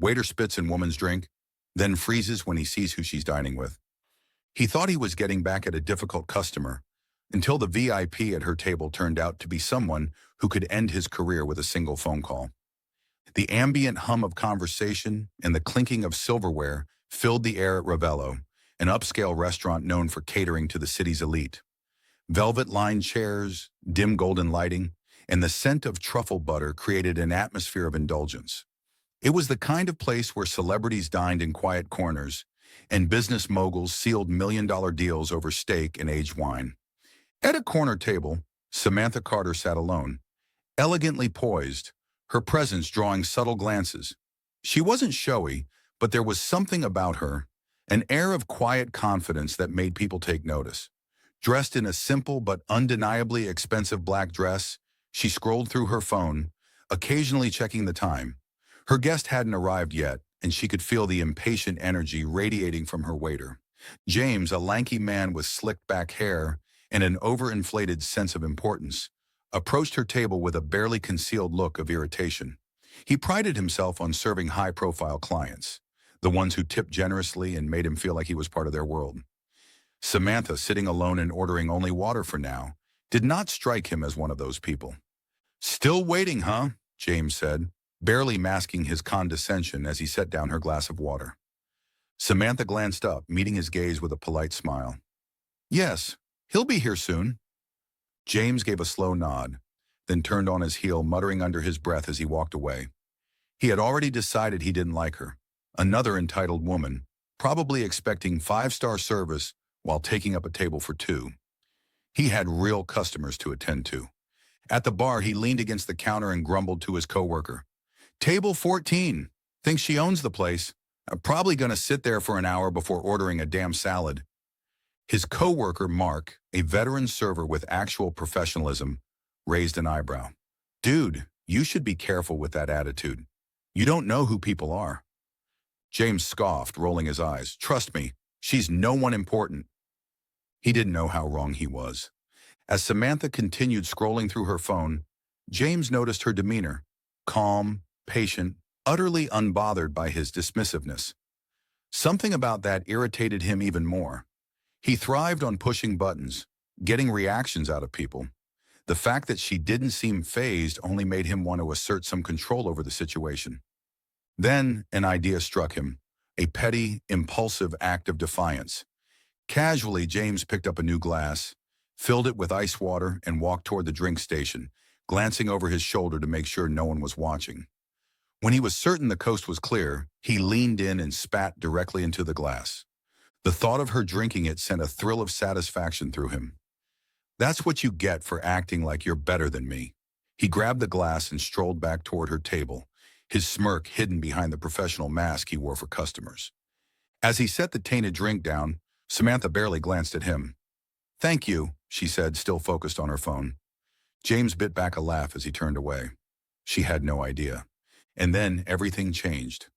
Waiter spits in woman's drink, then freezes when he sees who she's dining with. He thought he was getting back at a difficult customer, until the VIP at her table turned out to be someone who could end his career with a single phone call. The ambient hum of conversation and the clinking of silverware filled the air at Ravello, an upscale restaurant known for catering to the city's elite. Velvet-lined chairs, dim golden lighting, and the scent of truffle butter created an atmosphere of indulgence. It was the kind of place where celebrities dined in quiet corners, and business moguls sealed million-dollar deals over steak and aged wine. At a corner table, Samantha Carter sat alone, elegantly poised, her presence drawing subtle glances. She wasn't showy, but there was something about her, an air of quiet confidence that made people take notice. Dressed in a simple but undeniably expensive black dress, she scrolled through her phone, occasionally checking the time. Her guest hadn't arrived yet, and she could feel the impatient energy radiating from her waiter. James, a lanky man with slicked back hair and an overinflated sense of importance, approached her table with a barely concealed look of irritation. He prided himself on serving high-profile clients, the ones who tipped generously and made him feel like he was part of their world. Samantha, sitting alone and ordering only water for now, did not strike him as one of those people. "Still waiting, huh?" James said, barely masking his condescension as he set down her glass of water. Samantha glanced up, meeting his gaze with a polite smile. "Yes, he'll be here soon." James gave a slow nod, then turned on his heel, muttering under his breath as he walked away. He had already decided he didn't like her, another entitled woman, probably expecting five-star service while taking up a table for two. He had real customers to attend to. At the bar, he leaned against the counter and grumbled to his coworker. "Table 14. Thinks she owns the place. I'm probably going to sit there for an hour before ordering a damn salad." His coworker, Mark, a veteran server with actual professionalism, raised an eyebrow. "Dude, you should be careful with that attitude. You don't know who people are." James scoffed, rolling his eyes. "Trust me, she's no one important." He didn't know how wrong he was. As Samantha continued scrolling through her phone, James noticed her demeanor, calm, patient, utterly unbothered by his dismissiveness. Something about that irritated him even more. He thrived on pushing buttons, getting reactions out of people. The fact that she didn't seem fazed only made him want to assert some control over the situation. Then an idea struck him, a petty, impulsive act of defiance. Casually, James picked up a new glass, filled it with ice water, and walked toward the drink station, glancing over his shoulder to make sure no one was watching. When he was certain the coast was clear, he leaned in and spat directly into the glass. The thought of her drinking it sent a thrill of satisfaction through him. "That's what you get for acting like you're better than me." He grabbed the glass and strolled back toward her table, his smirk hidden behind the professional mask he wore for customers. As he set the tainted drink down, Samantha barely glanced at him. "Thank you," she said, still focused on her phone. James bit back a laugh as he turned away. She had no idea. And then everything changed.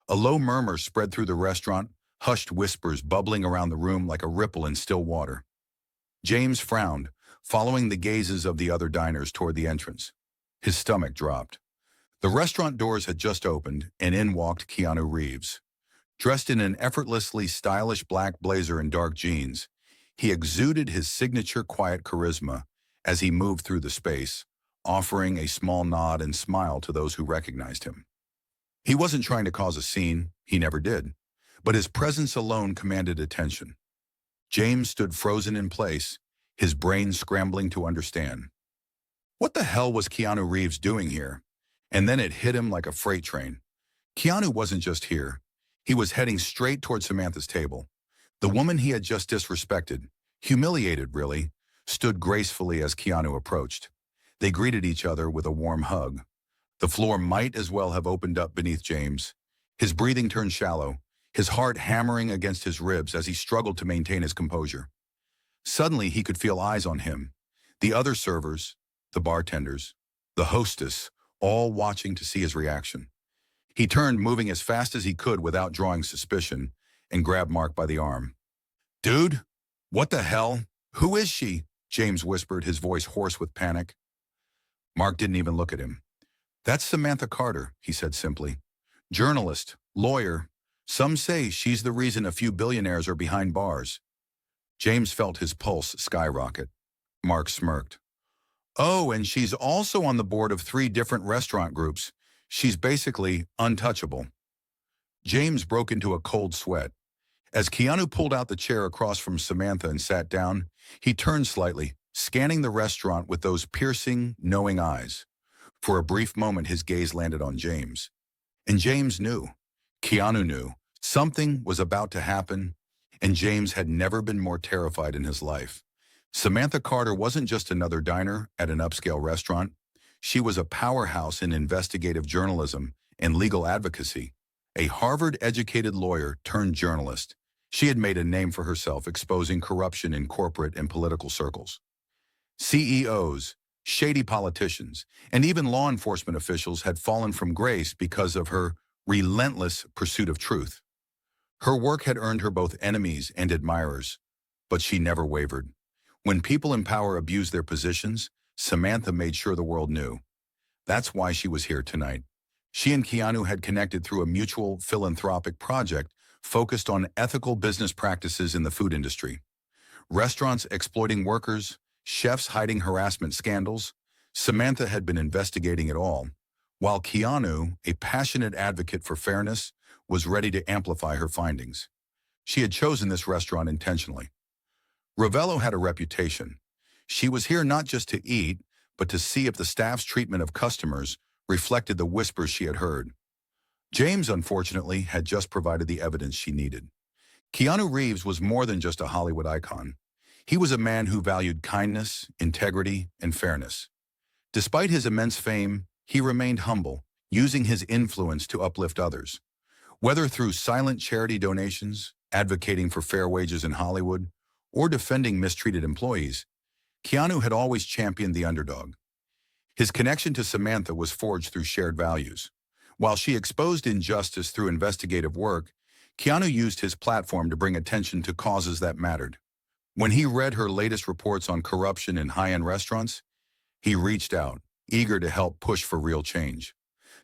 A low murmur spread through the restaurant, hushed whispers bubbling around the room like a ripple in still water. James frowned, following the gazes of the other diners toward the entrance. His stomach dropped. The restaurant doors had just opened, and in walked Keanu Reeves. Dressed in an effortlessly stylish black blazer and dark jeans, he exuded his signature quiet charisma as he moved through the space, offering a small nod and smile to those who recognized him. He wasn't trying to cause a scene, he never did, but his presence alone commanded attention. James stood frozen in place, his brain scrambling to understand. What the hell was Keanu Reeves doing here? And then it hit him like a freight train. Keanu wasn't just here. He was heading straight toward Samantha's table. The woman he had just disrespected, humiliated really, stood gracefully as Keanu approached. They greeted each other with a warm hug. The floor might as well have opened up beneath James. His breathing turned shallow, his heart hammering against his ribs as he struggled to maintain his composure. Suddenly, he could feel eyes on him. The other servers, the bartenders, the hostess, all watching to see his reaction. He turned, moving as fast as he could without drawing suspicion, and grabbed Mark by the arm. "Dude, what the hell? Who is she?" James whispered, his voice hoarse with panic. Mark didn't even look at him. "That's Samantha Carter," he said simply. Journalist, lawyer, some say she's the reason a few billionaires are behind bars. James felt his pulse skyrocket. Mark smirked. Oh, and she's also on the board of 3 different restaurant groups. She's basically untouchable. James broke into a cold sweat. As Keanu pulled out the chair across from Samantha and sat down, he turned slightly, scanning the restaurant with those piercing, knowing eyes. For a brief moment, his gaze landed on James. And James knew. Keanu knew. Something was about to happen, and James had never been more terrified in his life. Samantha Carter wasn't just another diner at an upscale restaurant. She was a powerhouse in investigative journalism and legal advocacy. A Harvard-educated lawyer turned journalist. She had made a name for herself exposing corruption in corporate and political circles. CEOs, shady politicians, and even law enforcement officials had fallen from grace because of her relentless pursuit of truth. Her work had earned her both enemies and admirers, but she never wavered. When people in power abused their positions, Samantha made sure the world knew. That's why she was here tonight. She and Keanu had connected through a mutual philanthropic project focused on ethical business practices in the food industry. Restaurants exploiting workers, chefs hiding harassment scandals. Samantha had been investigating it all, while Keanu, a passionate advocate for fairness, was ready to amplify her findings. She had chosen this restaurant intentionally. Ravello had a reputation. She was here not just to eat, but to see if the staff's treatment of customers reflected the whispers she had heard. James, unfortunately, had just provided the evidence she needed. Keanu Reeves was more than just a Hollywood icon. He was a man who valued kindness, integrity, and fairness. Despite his immense fame, he remained humble, using his influence to uplift others. Whether through silent charity donations, advocating for fair wages in Hollywood, or defending mistreated employees, Keanu had always championed the underdog. His connection to Samantha was forged through shared values. While she exposed injustice through investigative work, Keanu used his platform to bring attention to causes that mattered. When he read her latest reports on corruption in high-end restaurants, he reached out, eager to help push for real change.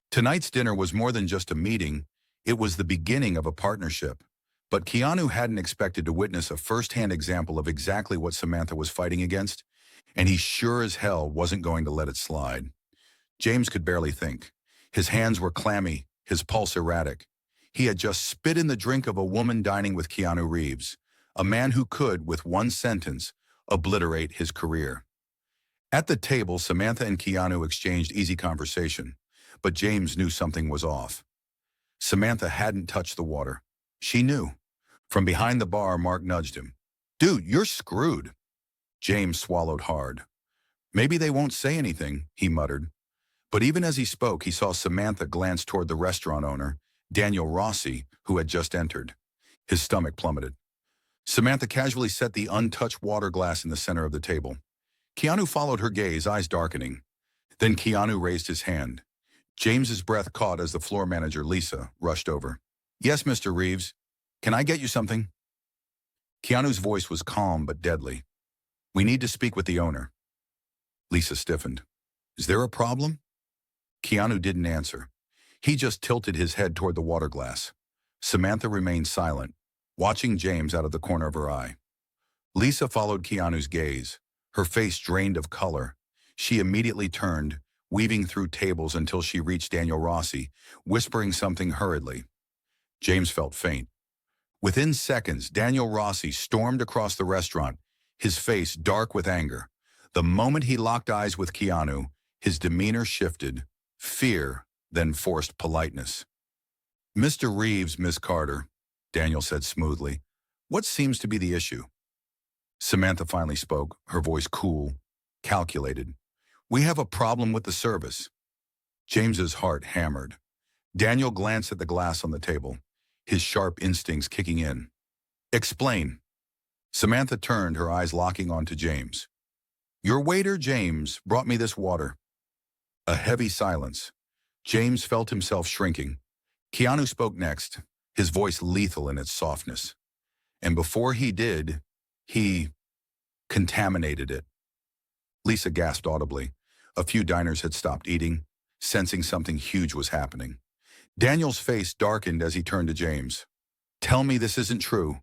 Tonight's dinner was more than just a meeting, it was the beginning of a partnership. But Keanu hadn't expected to witness a first-hand example of exactly what Samantha was fighting against, and he sure as hell wasn't going to let it slide. James could barely think. His hands were clammy, his pulse erratic. He had just spit in the drink of a woman dining with Keanu Reeves, a man who could, with one sentence, obliterate his career. At the table, Samantha and Keanu exchanged easy conversation, but James knew something was off. Samantha hadn't touched the water. She knew. From behind the bar, Mark nudged him. "Dude, you're screwed." James swallowed hard. "Maybe they won't say anything," he muttered. But even as he spoke, he saw Samantha glance toward the restaurant owner, Daniel Rossi, who had just entered. His stomach plummeted. Samantha casually set the untouched water glass in the center of the table. Keanu followed her gaze, eyes darkening. Then Keanu raised his hand. James's breath caught as the floor manager, Lisa, rushed over. "Yes, Mr. Reeves. Can I get you something?" Keanu's voice was calm but deadly. "We need to speak with the owner." Lisa stiffened. "Is there a problem?" Keanu didn't answer. He just tilted his head toward the water glass. Samantha remained silent, watching James out of the corner of her eye. Lisa followed Keanu's gaze, her face drained of color. She immediately turned, weaving through tables until she reached Daniel Rossi, whispering something hurriedly. James felt faint. Within seconds, Daniel Rossi stormed across the restaurant, his face dark with anger. The moment he locked eyes with Keanu, his demeanor shifted, fear, then forced politeness. "Mr. Reeves, Miss Carter," Daniel said smoothly, "what seems to be the issue?" Samantha finally spoke, her voice cool, calculated. "We have a problem with the service." James's heart hammered. Daniel glanced at the glass on the table, his sharp instincts kicking in. "Explain." Samantha turned, her eyes locking onto James. "Your waiter, James, brought me this water." A heavy silence. James felt himself shrinking. Keanu spoke next, his voice lethal in its softness. And before he did, he contaminated it. Lisa gasped audibly. A few diners had stopped eating, sensing something huge was happening. Daniel's face darkened as he turned to James. Tell me this isn't true.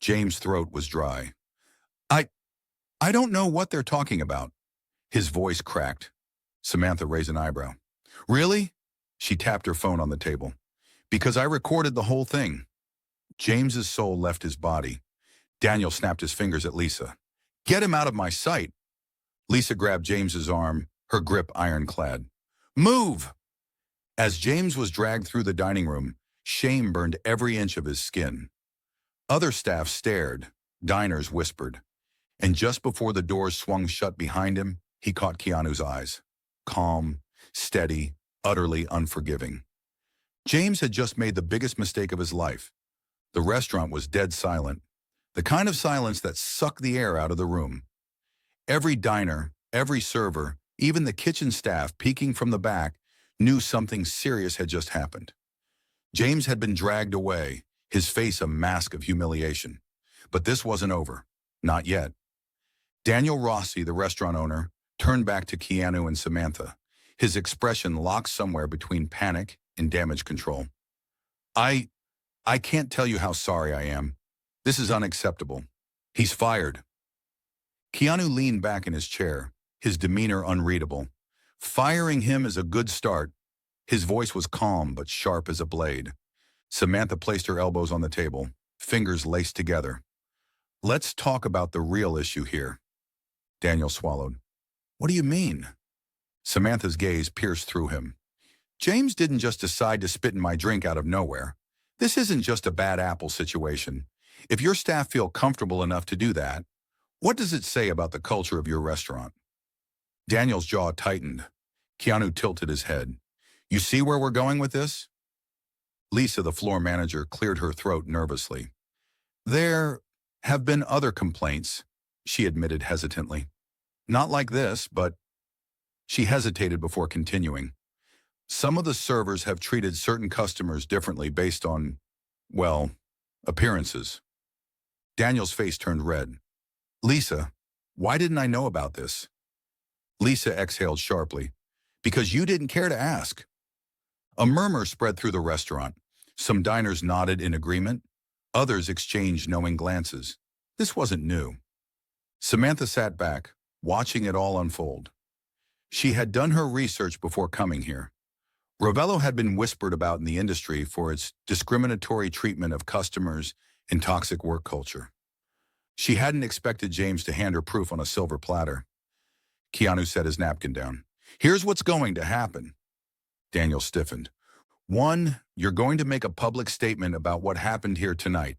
James' throat was dry. I, I don't know what they're talking about. His voice cracked. Samantha raised an eyebrow. Really? She tapped her phone on the table. Because I recorded the whole thing. James's soul left his body. Daniel snapped his fingers at Lisa. Get him out of my sight. Lisa grabbed James's arm, her grip ironclad. Move! As James was dragged through the dining room, shame burned every inch of his skin. Other staff stared, diners whispered, and just before the doors swung shut behind him, he caught Keanu's eyes. Calm, steady, utterly unforgiving. James had just made the biggest mistake of his life. The restaurant was dead silent, the kind of silence that sucked the air out of the room. Every diner, every server, even the kitchen staff peeking from the back, knew something serious had just happened. James had been dragged away, his face a mask of humiliation. But this wasn't over. Not yet. Daniel Rossi, the restaurant owner, turned back to Keanu and Samantha, his expression locked somewhere between panic and damage control. I can't tell you how sorry I am. This is unacceptable. He's fired. Keanu leaned back in his chair, his demeanor unreadable. Firing him is a good start. His voice was calm but sharp as a blade. Samantha placed her elbows on the table, fingers laced together. Let's talk about the real issue here. Daniel swallowed. What do you mean? Samantha's gaze pierced through him. James didn't just decide to spit in my drink out of nowhere. This isn't just a bad apple situation. If your staff feel comfortable enough to do that, what does it say about the culture of your restaurant? Daniel's jaw tightened. Keanu tilted his head. You see where we're going with this? Lisa, the floor manager, cleared her throat nervously. There have been other complaints, she admitted hesitantly. Not like this, but... She hesitated before continuing. Some of the servers have treated certain customers differently based on, well, appearances. Daniel's face turned red. Lisa, why didn't I know about this? Lisa exhaled sharply. Because you didn't care to ask. A murmur spread through the restaurant. Some diners nodded in agreement. Others exchanged knowing glances. This wasn't new. Samantha sat back, watching it all unfold. She had done her research before coming here. Ravello had been whispered about in the industry for its discriminatory treatment of customers and toxic work culture. She hadn't expected James to hand her proof on a silver platter. Keanu set his napkin down. Here's what's going to happen. Daniel stiffened. 1, you're going to make a public statement about what happened here tonight.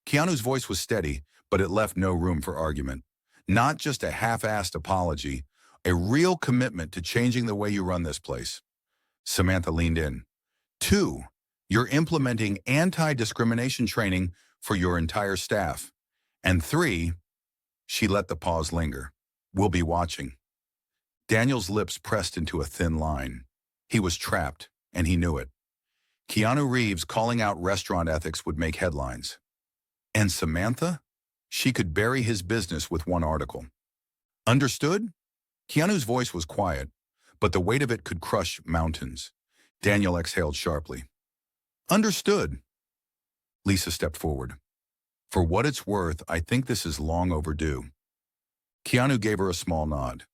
Keanu's voice was steady, but it left no room for argument. Not just a half-assed apology, a real commitment to changing the way you run this place. Samantha leaned in. 2, you're implementing anti-discrimination training for your entire staff. And 3, she let the pause linger. We'll be watching. Daniel's lips pressed into a thin line. He was trapped, and he knew it. Keanu Reeves calling out restaurant ethics would make headlines. And Samantha? She could bury his business with one article. Understood? Keanu's voice was quiet, but the weight of it could crush mountains. Daniel exhaled sharply. Understood. Lisa stepped forward. For what it's worth, I think this is long overdue. Keanu gave her a small nod.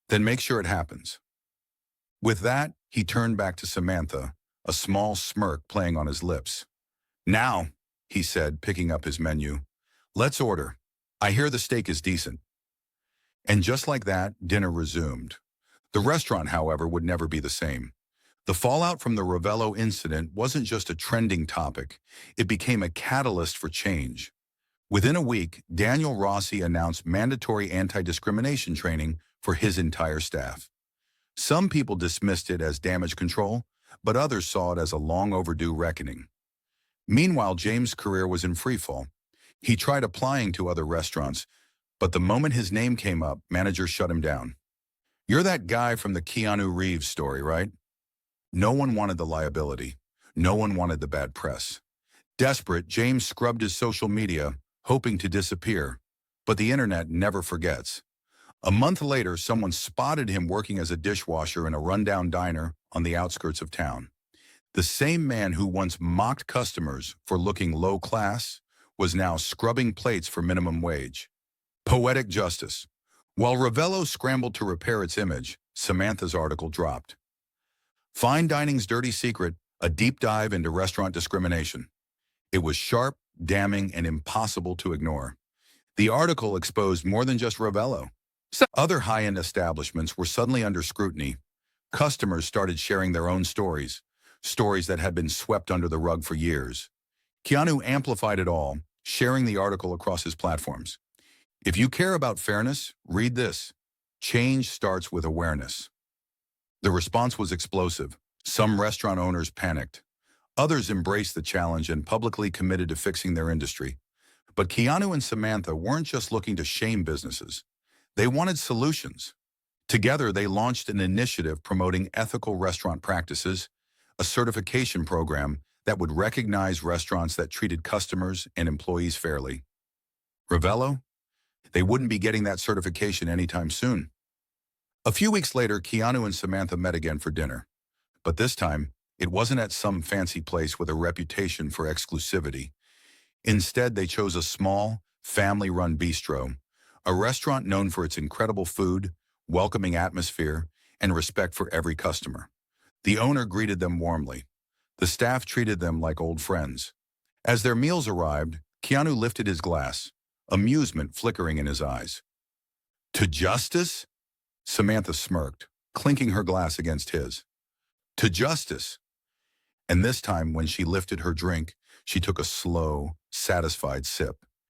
Then make sure it happens. With that, he turned back to Samantha, a small smirk playing on his lips. Now, he said, picking up his menu, let's order. I hear the steak is decent. And just like that, dinner resumed. The restaurant, however, would never be the same. The fallout from the Ravello incident wasn't just a trending topic. It became a catalyst for change. Within a week, Daniel Rossi announced mandatory anti-discrimination training for his entire staff. Some people dismissed it as damage control, but others saw it as a long overdue reckoning. Meanwhile, James' career was in freefall. He tried applying to other restaurants, but the moment his name came up, managers shut him down. You're that guy from the Keanu Reeves story, right? No one wanted the liability. No one wanted the bad press. Desperate, James scrubbed his social media, hoping to disappear. But the internet never forgets. A month later, someone spotted him working as a dishwasher in a rundown diner on the outskirts of town. The same man who once mocked customers for looking low class was now scrubbing plates for minimum wage. Poetic justice. While Ravello scrambled to repair its image, Samantha's article dropped. Fine Dining's Dirty Secret, a deep dive into restaurant discrimination. It was sharp, damning, and impossible to ignore. The article exposed more than just Ravello. Other high-end establishments were suddenly under scrutiny. Customers started sharing their own stories, stories that had been swept under the rug for years. Keanu amplified it all, sharing the article across his platforms. If you care about fairness, read this. Change starts with awareness. The response was explosive. Some restaurant owners panicked. Others embraced the challenge and publicly committed to fixing their industry. But Keanu and Samantha weren't just looking to shame businesses. They wanted solutions. Together, they launched an initiative promoting ethical restaurant practices, a certification program that would recognize restaurants that treated customers and employees fairly. Ravello? They wouldn't be getting that certification anytime soon. A few weeks later, Keanu and Samantha met again for dinner. But this time, it wasn't at some fancy place with a reputation for exclusivity. Instead, they chose a small, family-run bistro, a restaurant known for its incredible food, welcoming atmosphere, and respect for every customer. The owner greeted them warmly. The staff treated them like old friends. As their meals arrived, Keanu lifted his glass, amusement flickering in his eyes. "To justice?" Samantha smirked, clinking her glass against his. "To justice." And this time, when she lifted her drink, she took a slow, satisfied sip.